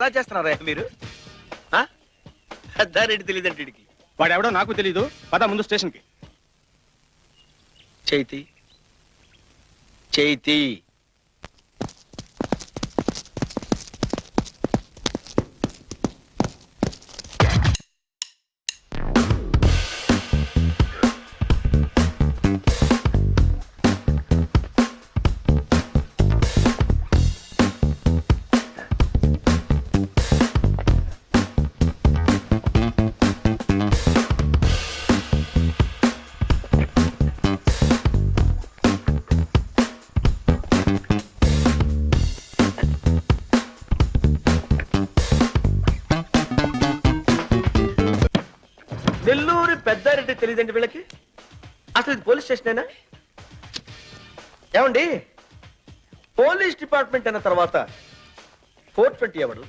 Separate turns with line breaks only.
ఎలా చేస్తున్నారా మీరు? పెద్దారెడ్డి తెలియదంటే వీడికి.
వాడెవడో నాకు తెలీదు. పద ముందు స్టేషన్ కి.
చైతి చైతి నెల్లూరు పెద్దారెడ్డి తెలియదండి వీళ్ళకి. అసలు ఇది పోలీస్ స్టేషనేనా? ఏమండి, పోలీస్ డిపార్ట్మెంట్ అన్న తర్వాత 420 ఎవడు?